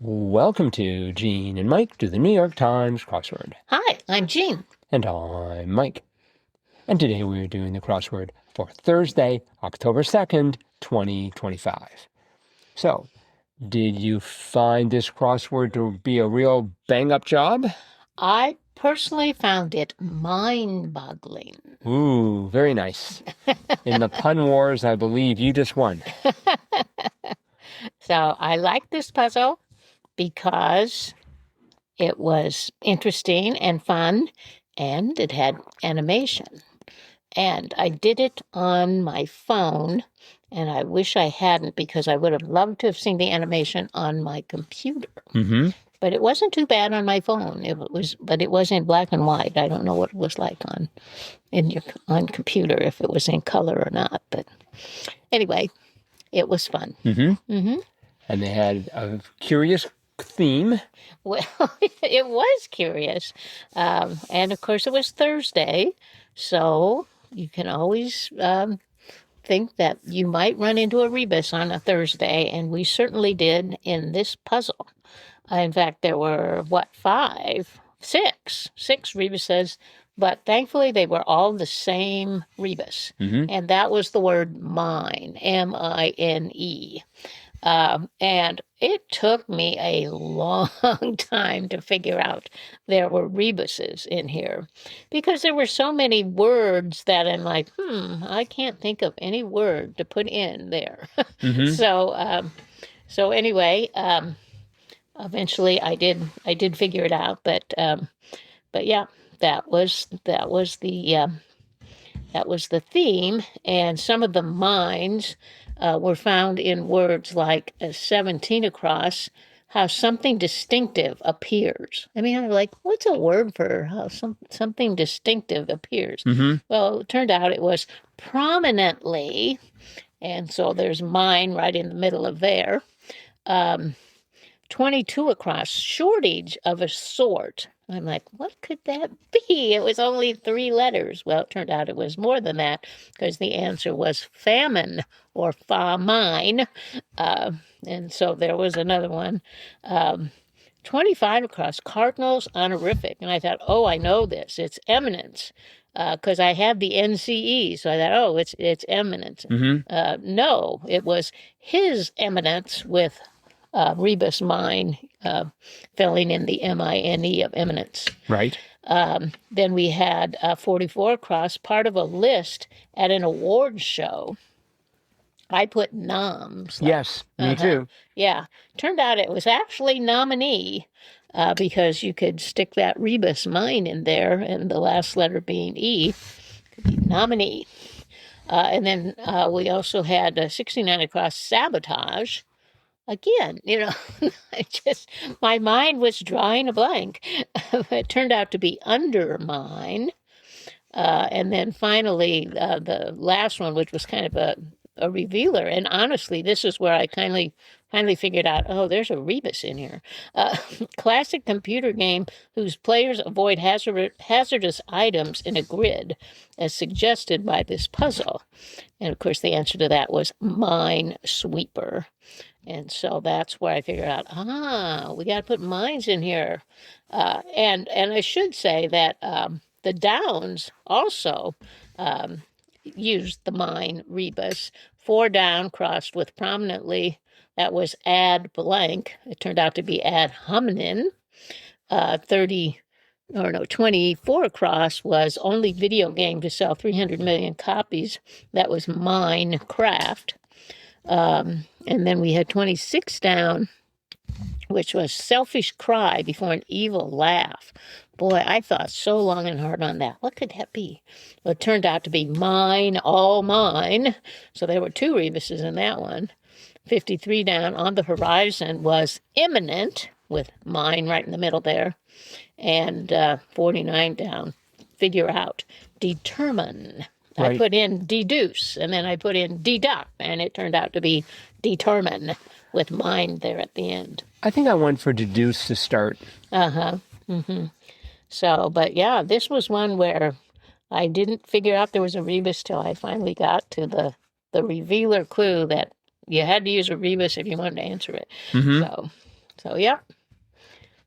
Welcome to Gene and Mike do the New York Times crossword. Hi, I'm Jean. And I'm Mike. And today we're doing the crossword for Thursday, October 2nd, 2025. So, did you find this crossword to be a real bang-up job? I personally found it mind-boggling. Ooh, very nice. In the pun wars, I believe you just won. So I liked this puzzle because it was interesting and fun, and it had animation. And I did it on my phone, and I wish I hadn't because I would have loved to have seen the animation on my computer. Mm-hmm. But it wasn't too bad on my phone. But it was in black and white. I don't know what it was like on computer, if it was in color or not. But anyway, it was fun. Mm-hmm. Mm-hmm. And they had a curious theme. Well, it was curious. And of course, it was Thursday. So you can always think that you might run into a rebus on a Thursday. And we certainly did in this puzzle. In fact, there were, six rebuses, but thankfully they were all the same rebus. Mm-hmm. And that was the word mine, M-I-N-E. And it took me a long time to figure out there were rebuses in here because there were so many words that I'm like, I can't think of any word to put in there. Mm-hmm. So anyway, eventually I did figure it out, but yeah, that was the theme, and some of the mines were found in words like 17 across, how something distinctive appears. I mean, I'm like, what's a word for how something distinctive appears? Mm-hmm. Well, it turned out it was prominently, and so there's mine right in the middle of there. 22 across, shortage of a sort. I'm like, what could that be? It was only 3 letters. Well, it turned out it was more than that because the answer was famine or famine. And so there was another one. 25 across, cardinals honorific. And I thought, I know this. It's eminence. Because I had the NCE, so I thought, it's eminence. Mm-hmm. No, it was his eminence with rebus mine, filling in the M-I-N-E of eminence. Right. Then we had 44 across, part of a list at an awards show. I put noms. Yes, me too. Yeah. Turned out it was actually nominee because you could stick that rebus mine in there, and the last letter being E, could be nominee. And then we also had 69 across, sabotage. Again, my mind was drawing a blank. It turned out to be undermine. And then finally, the last one, which was kind of a revealer. And honestly, this is where I finally figured out, there's a rebus in here. Classic computer game whose players avoid hazardous items in a grid, as suggested by this puzzle. And of course, the answer to that was Minesweeper. And so that's where I figured out, we got to put mines in here. And I should say that the Downs also used the mine rebus. 4 down crossed with prominently, that was ad blank. It turned out to be ad hominem. 24 across was only video game to sell 300 million copies. That was Minecraft. And then we had 26 down, which was selfish cry before an evil laugh. Boy, I thought so long and hard on that. What could that be? Well, it turned out to be mine, all mine. So there were 2 rebuses in that one. 53 down on the horizon was imminent, with mine right in the middle there. And 49 down, figure out, determine. Right. I put in deduce, and then I put in deduct, and it turned out to be determine with mine there at the end. I think I went for deduce to start. Mm-hmm. So, but yeah, this was one where I didn't figure out there was a rebus till I finally got to the revealer clue that you had to use a rebus if you wanted to answer it. Mm-hmm. So So yeah,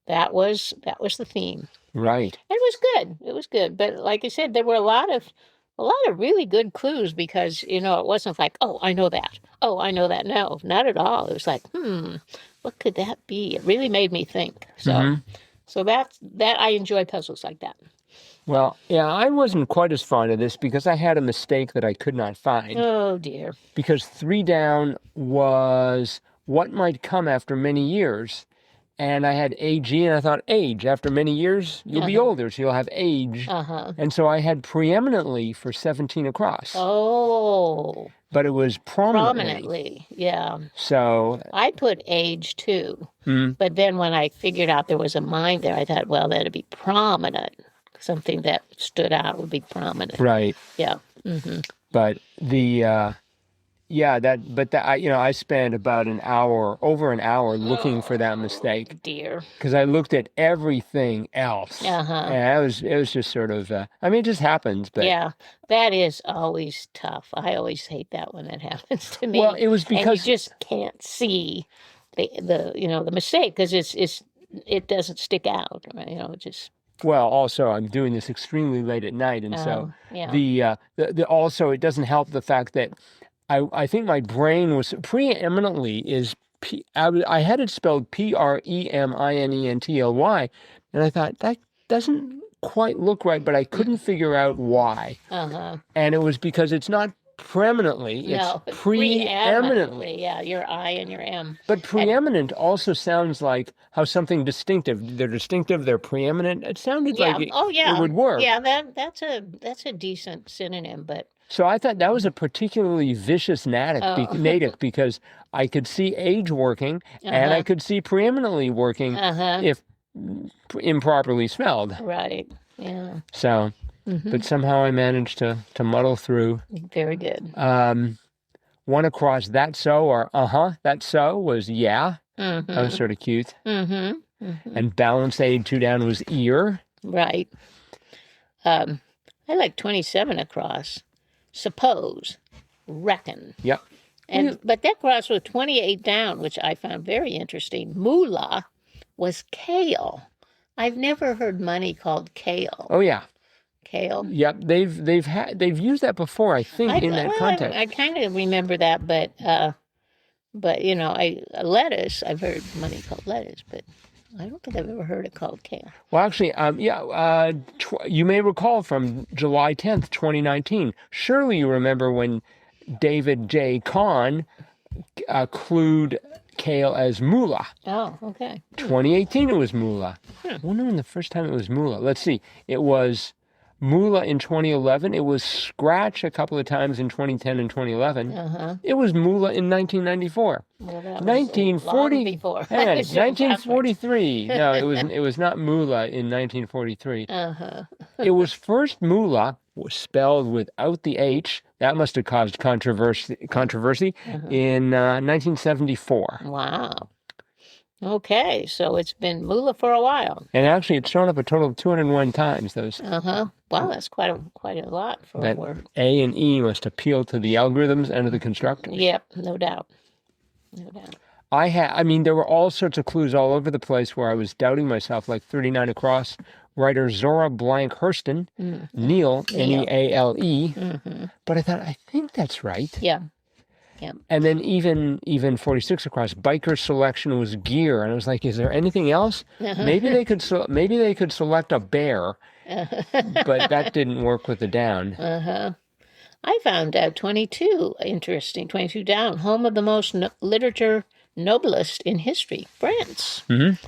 that was the theme. Right. It was good. It was good. But like I said, there were a lot of really good clues because, it wasn't like, oh, I know that. Oh, I know that. No, not at all. It was like, what could that be? It really made me think. So so that I enjoy puzzles like that. Well, yeah, I wasn't quite as fond of this because I had a mistake that I could not find. Oh dear. Because 3 down was what might come after many years. And I had AG, and I thought, age. After many years, you'll be older, so you'll have age. And so I had preeminently for 17 across. Oh. But it was prominently. Prominently, yeah. So I put age too. But then when I figured out there was a mind there, I thought, well, that'd be prominent. Something that stood out would be prominent. right. Yeah. But I spent about over an hour looking for that mistake. Dear. Because I looked at everything else. And it was just sort of, it just happens. But yeah, that is always tough. I always hate that when that happens to me. Well, it was because and you just can't see the mistake because it doesn't stick out. Just. Well, also I'm doing this extremely late at night, and so yeah. the also it doesn't help the fact that I think my brain was preeminently I had it spelled PREMINENTLY, and I thought that doesn't quite look right, but I couldn't figure out why. And it was because it's not preeminently, it's preeminently. Yeah, your I and your M. But preeminent also sounds like how something distinctive. They're distinctive, they're preeminent. It sounded like it would work. Yeah, that's a decent synonym, but. So I thought that was a particularly vicious native because I could see age working and I could see preeminently working if improperly spelled. Right, yeah. So, but somehow I managed to muddle through. Very good. One across that so or that so was yeah. That was sort of cute. And balance aid 2 down was ear. Right. I like 27 across. Suppose, reckon. Yep. But that cross with 28 down, which I found very interesting. Moolah was kale. I've never heard money called kale. Oh yeah. Kale. Yep. They've used that before, I think, in that context. I kind of remember that, but lettuce. I've heard money called lettuce, but I don't think I've ever heard it called kale. Well, actually, you may recall from July 10th, 2019. Surely you remember when David J. Kahn clued kale as moolah. Oh, okay. 2018 it was moolah. I wonder when the first time it was moolah. Let's see. It was moolah in 2011. It was scratch a couple of times in 2010 and 2011. It was moolah in 1994. Well, that was 1940 long before. 1943. No, it was not moolah in 1943. It was first moolah was spelled without the H. That must have caused controversy in 1974. Wow. Okay, so it's been moolah for a while. And actually, it's shown up a total of 201 times. Those. Wow, that's quite a lot for a word. A and E must appeal to the algorithms and to the constructors. Yep, no doubt. No doubt. There were all sorts of clues all over the place where I was doubting myself, like 39 across. Writer Zora Blank Hurston, Neal, Neale. But I thought, I think that's right. Yeah. Yeah. And then even 46 across, biker selection was gear, and I was like, is there anything else? Maybe they could select a bear, but that didn't work with the down. I found out 22 interesting. 22 down, home of the most literature noblest in history, France.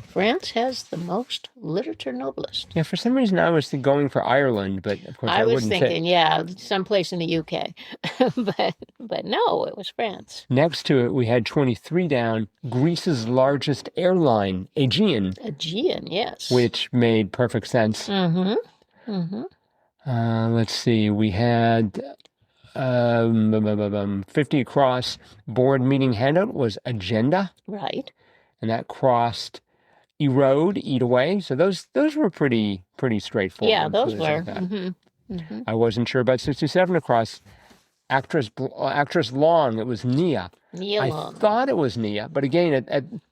France has the most literature noblest. Yeah, for some reason I was going for Ireland, but of course I wouldn't was thinking, someplace in the UK. but no, it was France. Next to it, we had 23 down, Greece's largest airline, AEGEAN. AEGEAN, yes. Which made perfect sense. Let's see, we had 50 across, board meeting handout was agenda. Right. And that crossed erode, eat away. So those were pretty straightforward. Yeah, those were. I wasn't sure about 67 across, actress long. It was Nia. Nia I Long. thought it was Nia, but again,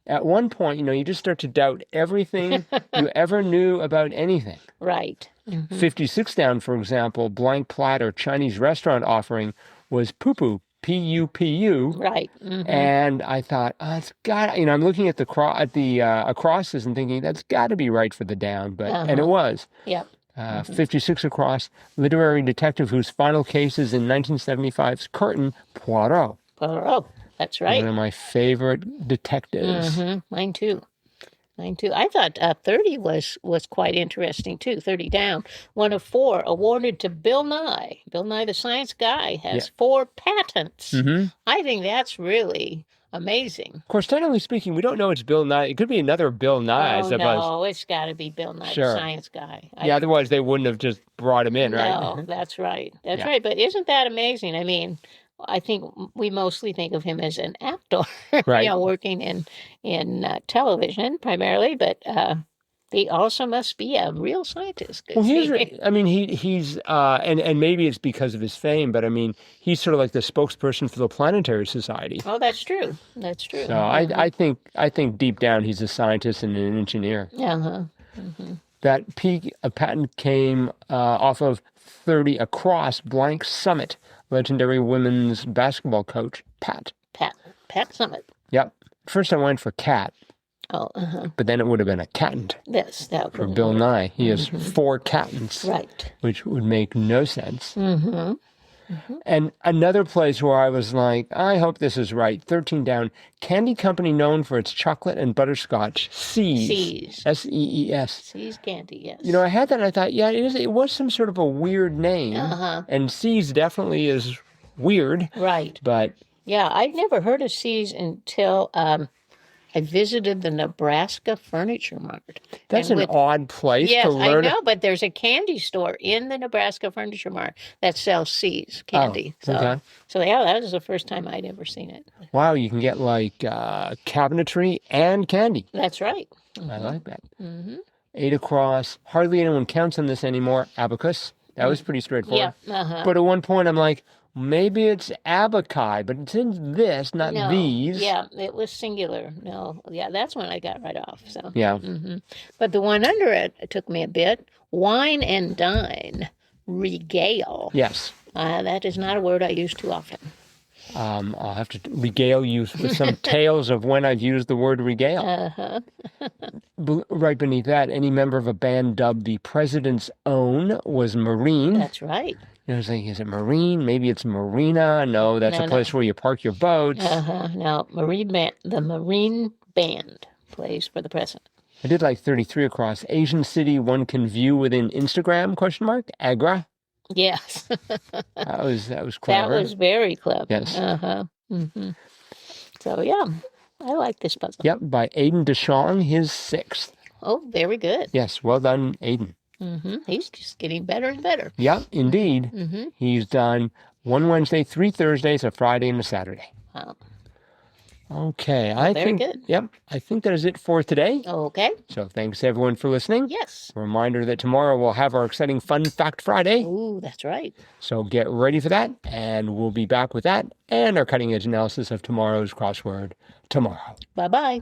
at one point, you just start to doubt everything you ever knew about anything. Right. Mm-hmm. 56 down, for example, blank platter Chinese restaurant offering was Pupu, P-U-P-U. Right. Mm-hmm. And I thought, oh, it's got. I'm looking at the acrosses and thinking that's got to be right for the down, but and it was. Yep. 56 across, literary detective whose final case is in 1975's Curtain, Poirot. Poirot. That's right. One of my favorite detectives. Mm-hmm. Mine too. I thought 30 was quite interesting too. 30 down. One of 4 awarded to Bill Nye. Bill Nye, the Science Guy, has 4 patents. Mm-hmm. I think that's really amazing. Of course, technically speaking, we don't know it's Bill Nye. It could be another Bill Nye. Oh, no, it's got to be Bill Nye, the Science Guy. Otherwise they wouldn't have just brought him in, right? No, that's right. That's right. But isn't that amazing? I mean, I think we mostly think of him as an actor, right. Working in television primarily, but he also must be a real scientist. Well, he's and maybe it's because of his fame, but I mean, he's sort of like the spokesperson for the Planetary Society. Oh, that's true. That's true. So I think deep down he's a scientist and an engineer. That peak patent came off of 30 across blank Summit, legendary women's basketball coach Pat Summit. Yep. First I went for cat. Oh, but then it would have been a catent for Bill Nye. He has 4 catents, right? Which would make no sense. And another place where I was like, I hope this is right. 13 down. Candy company known for its chocolate and butterscotch. Sees. S-E-E-S. Sees candy, yes. I had that and I thought, yeah, it was some sort of a weird name. And Sees definitely is weird. Right. But yeah, I'd never heard of Sees until I visited the Nebraska Furniture Mart. That's an odd place to learn. Yes, I know, but there's a candy store in the Nebraska Furniture Mart that sells Sees candy. Okay. So yeah, that was the first time I'd ever seen it. Wow, you can get like cabinetry and candy. That's right. I like that. 8 across. Hardly anyone counts on this anymore. Abacus. That was pretty straightforward. Yeah. But at one point I'm like, maybe it's abaci, but it's in this, not these. Yeah, it was singular. No, yeah, that's when I got right off. So yeah. But the one under it took me a bit. Wine and dine, regale. Yes. That is not a word I use too often. I'll have to regale you with some tales of when I've used the word regale. Right beneath that, any member of a band dubbed the President's Own was Marine. That's right. I was thinking, is it Marine? Maybe it's Marina. No, that's a place where you park your boats. No, the Marine Band plays for the president. I did like 33 across. Asian city one can view within Instagram, ? Agra. Yes. That was clever. That was very clever. Yes. So, yeah, I like this puzzle. Yep, by Aidan DeShong, his 6th. Oh, very good. Yes, well done, Aidan. He's just getting better and better. Yep, indeed. He's done 1 Wednesday, 3 Thursdays, a Friday, and a Saturday. Wow. Okay, Very good. Yep, I think that is it for today. Okay. So thanks everyone for listening. Yes. A reminder that tomorrow we'll have our exciting Fun Fact Friday. Ooh, that's right. So get ready for that, and we'll be back with that and our cutting edge analysis of tomorrow's crossword tomorrow. Bye-bye.